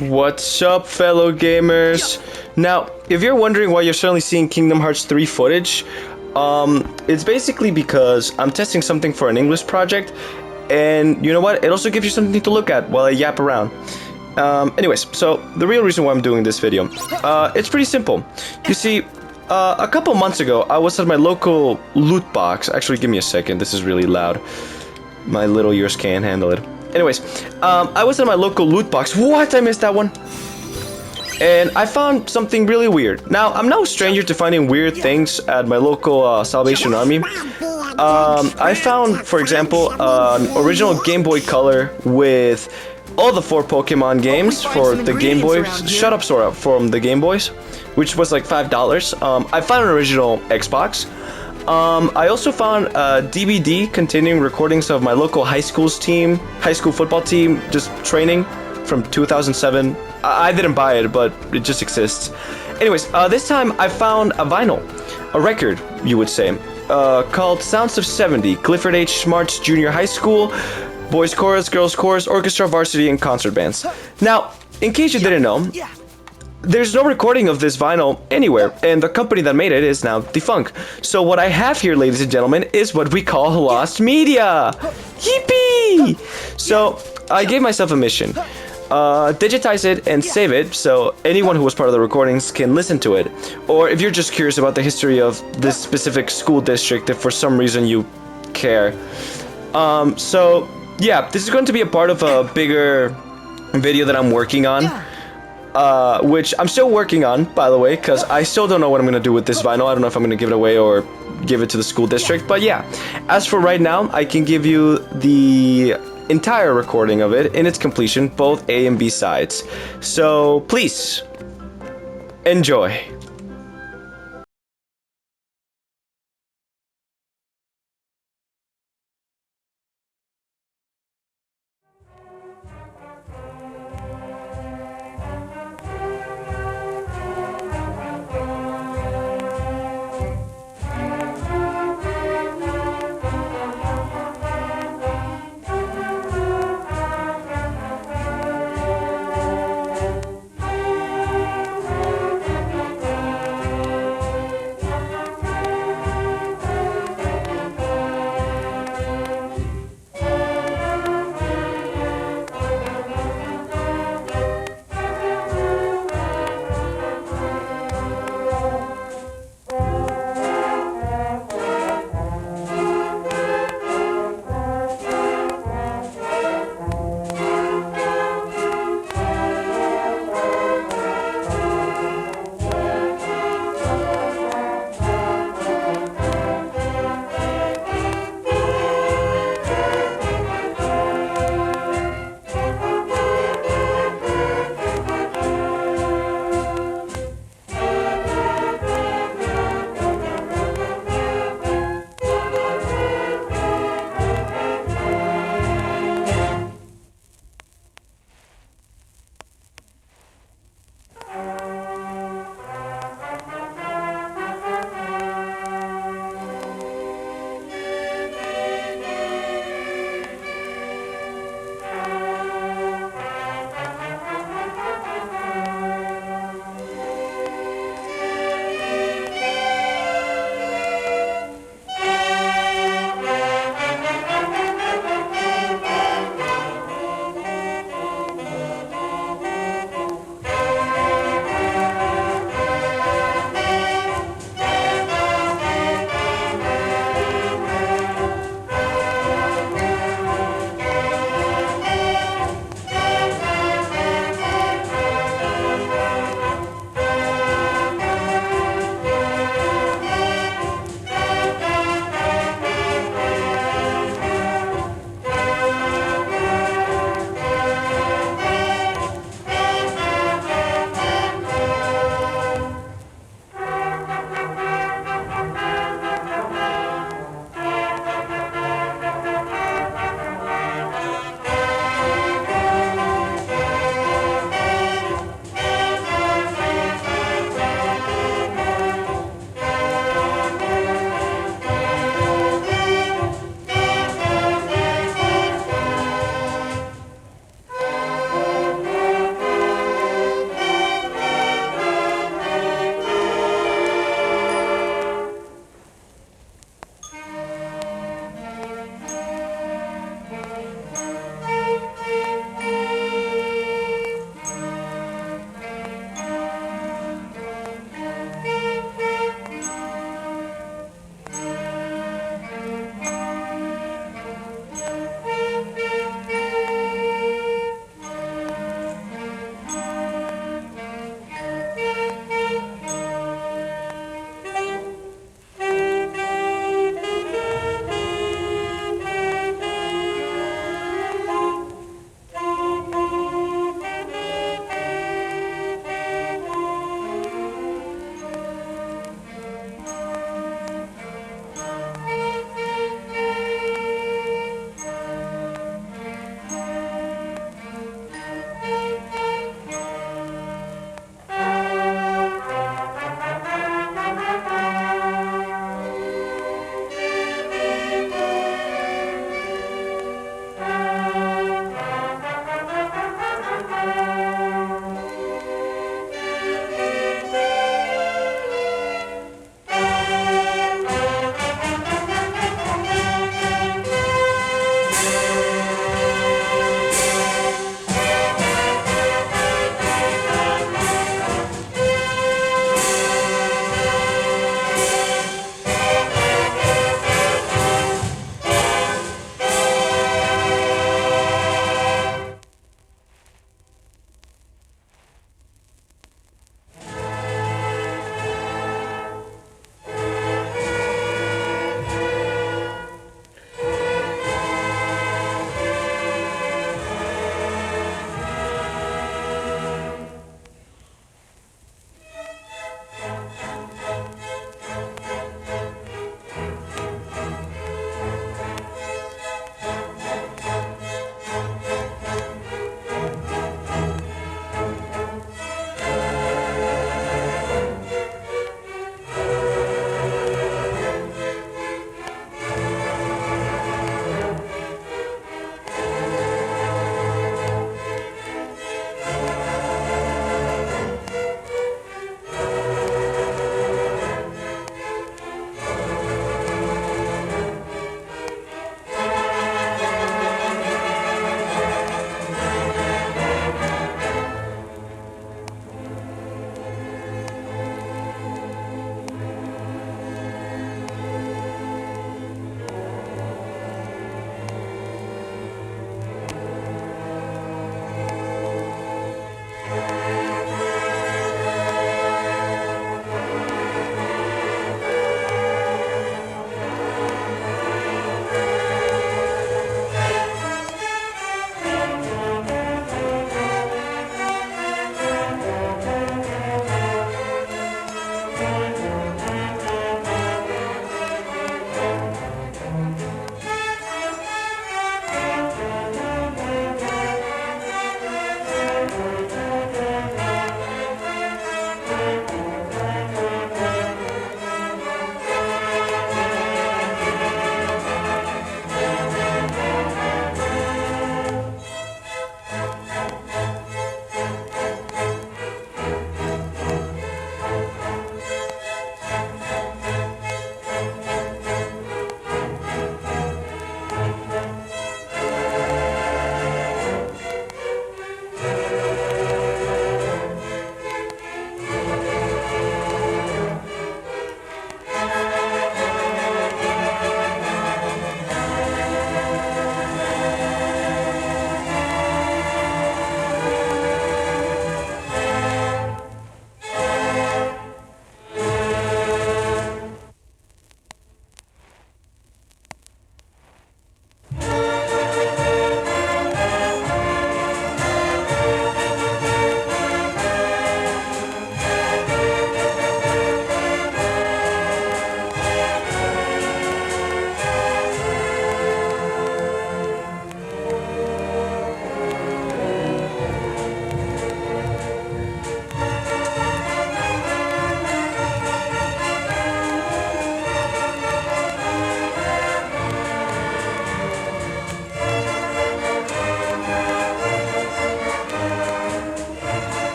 What's up, fellow gamers? Now, if you're wondering why you're suddenly seeing Kingdom Hearts 3 footage, it's basically because I'm testing something for an English project, and you know what? It also gives you something to look at while I yap around. Anyways, so the real reason why I'm doing this video, it's pretty simple. You see, a couple months ago, I was at my local loot box. Actually, give me a second. This is really loud. My little ears can't handle it. Anyways, I was at my local loot box. What? I missed that one. And I found something really weird. Now, I'm no stranger to finding weird things at my local Salvation Army. I found, for example, an original Game Boy Color with all the 4 Pokemon games for the Game Boy. Shut up, Sora, from the Game Boys, which was like $5. I found an original Xbox. I also found a DVD containing recordings of my local high school football team, just training from 2007. I didn't buy it, but it just exists. Anyways, this time I found a vinyl, a record, you would say, called Sounds of 70, Clifford H. Smart's Junior High School, Boys Chorus, Girls Chorus, Orchestra, Varsity, and Concert Bands. Now, in case you didn't know, there's no recording of this vinyl anywhere, and the company that made it is now defunct. So what I have here, ladies and gentlemen, is what we call lost media. Yippee! So I gave myself a mission. Digitize it and save it so anyone who was part of the recordings can listen to it. Or if you're just curious about the history of this specific school district, if for some reason you care. So yeah, this is going to be a part of a bigger video that I'm working on. Which I'm still working on, by the way, because I still don't know what I'm going to do with this vinyl. I don't know if I'm going to give it away or give it to the school district. But yeah, as for right now, I can give you the entire recording of it in its completion, both A and B sides. So please, enjoy.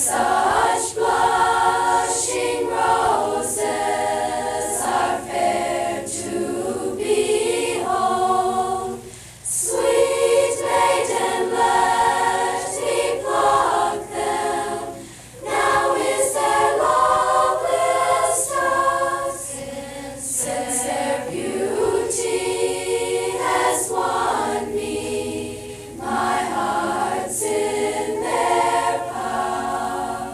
such blushing roses are fair to behold. Sweet maiden, let me pluck them. Now is their loveliest time, since their beauty has won me. My heart's in their power.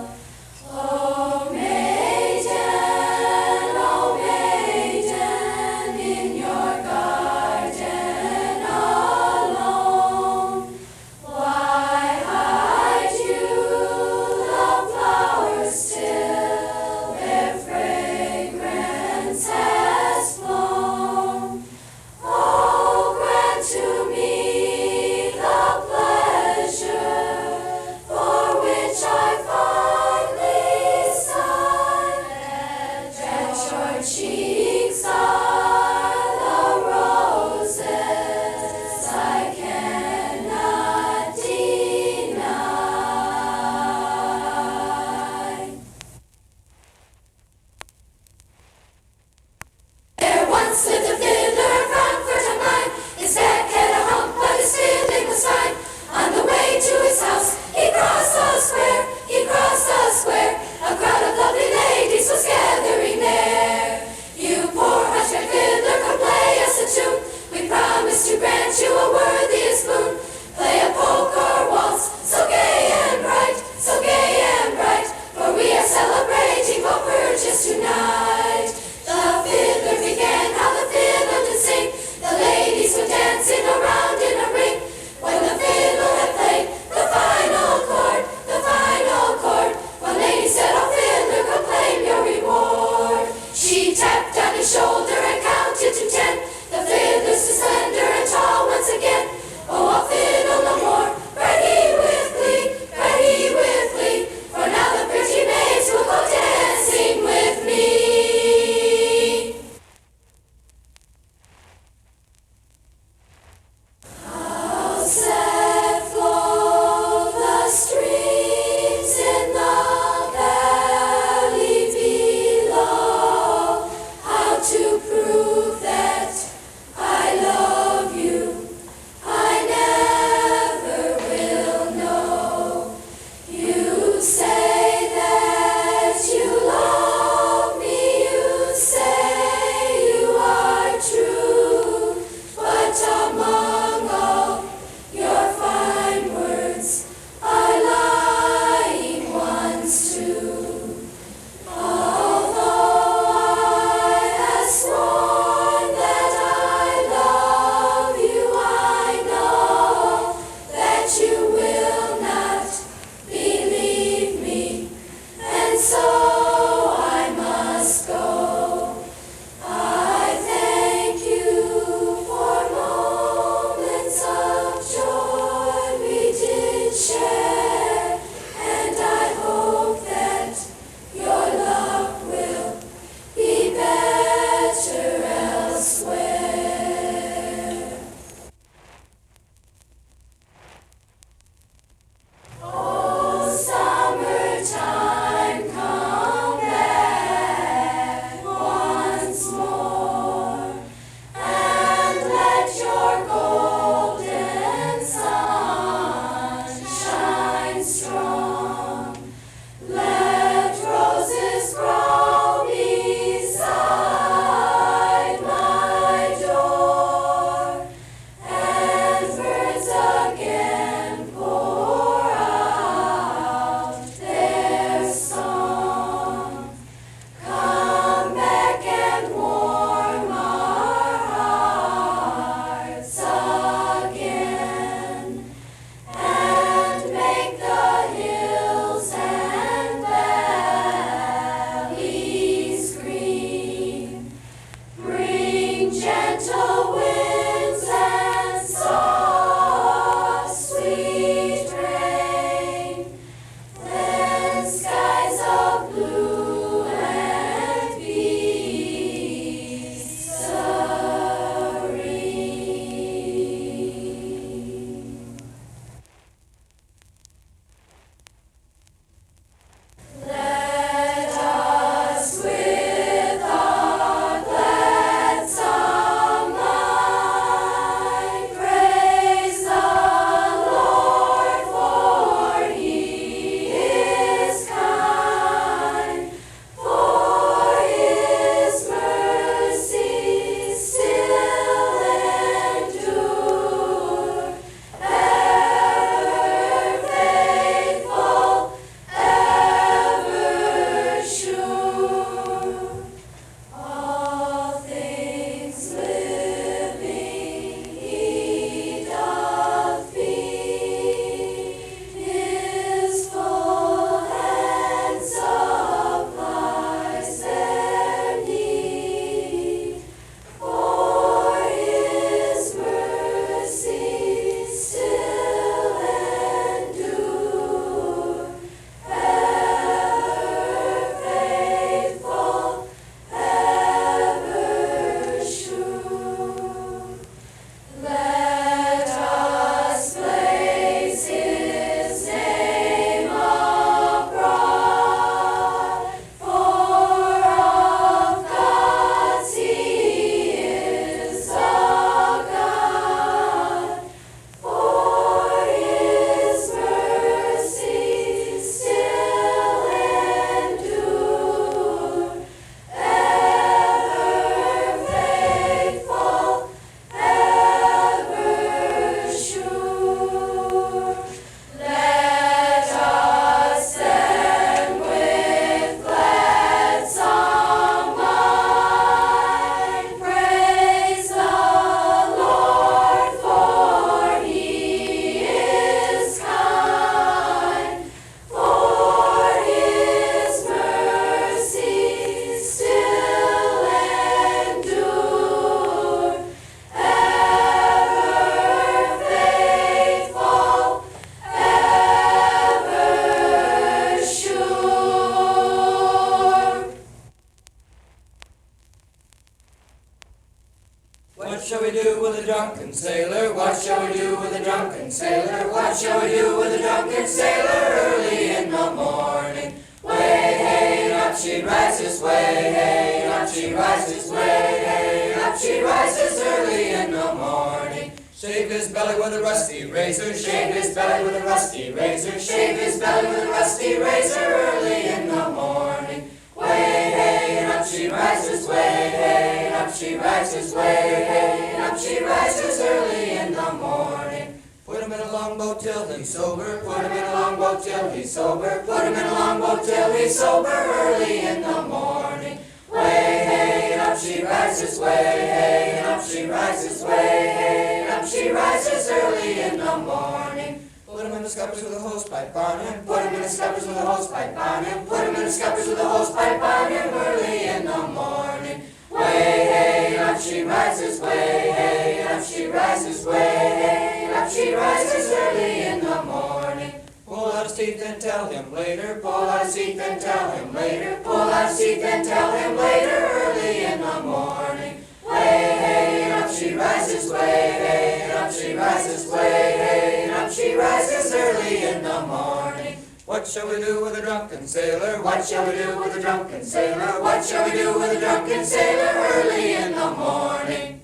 drunken sailor? What shall we do with a drunken sailor? What shall we do with a drunken sailor early in the morning? Way, hey, up she rises, way, hey, up she rises, way, hey, up she rises early in the morning. Shave his belly with a rusty razor, shave his belly with a rusty razor, shave his belly with a rusty razor early in the morning. Way, hey, and up she rises, way, hey, and up she rises, way, hey, and up she rises early in the morning. Put him in a longboat till he's sober, put him in a longboat till he's sober, put him in a longboat till he's sober early in the morning. Way, hey, and up she rises, way, hey, and up she rises, way, hey, and up she rises early in the morning. Put him in the scuppers with a hosepipe on him, put him in the scuppers with a hosepipe on him, put him in the scuppers with a hosepipe on him early in the morning. Way, hey, and up she rises, way, hey, and up she rises, way, hey, and up she rises early in the morning. Pull out his teeth and tell him later, pull out his teeth and tell him later, pull out his teeth and tell him later early in the morning. Way, hey, and up she rises, way, hey, and up she rises, way, hey, and up she rises early in the morning. What shall we do with a drunken sailor? What shall we do with a drunken sailor? What shall we do with a drunken sailor early in the morning?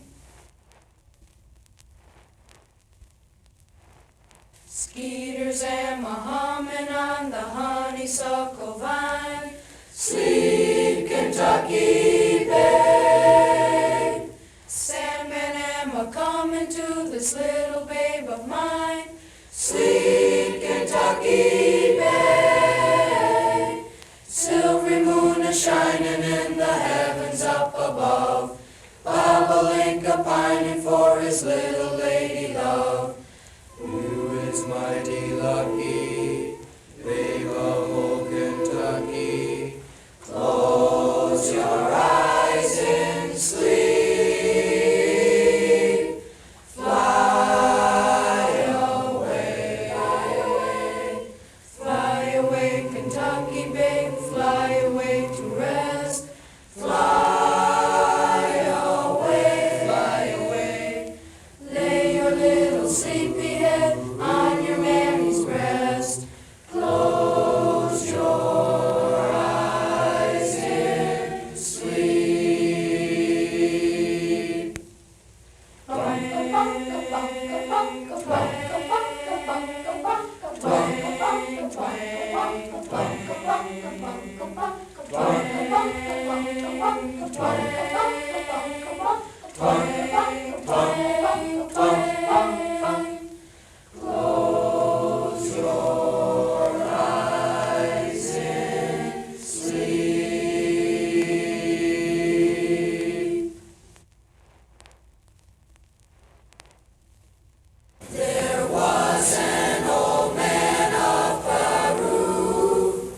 Skeeters and Muhammad on the honeysuckle vine, sleep Kentucky Bay. Sandman am a coming to this little babe of mine, sleep Kentucky Bay. Silvery moon a shining in the heavens up above, Bobolink pining for his little lady love. Who is mighty lucky, babe of old Kentucky? Close your eyes in sleep. Fly away, fly away, fly away, Kentucky babe, fly away to rest. Fly away, lay your little sleepy head on your mammy's breast. Close your eyes in sleep. Twang, twang, close your eyes in sleep. There was an old man of Peru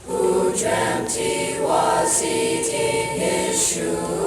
who dreamt he was eating his shoe.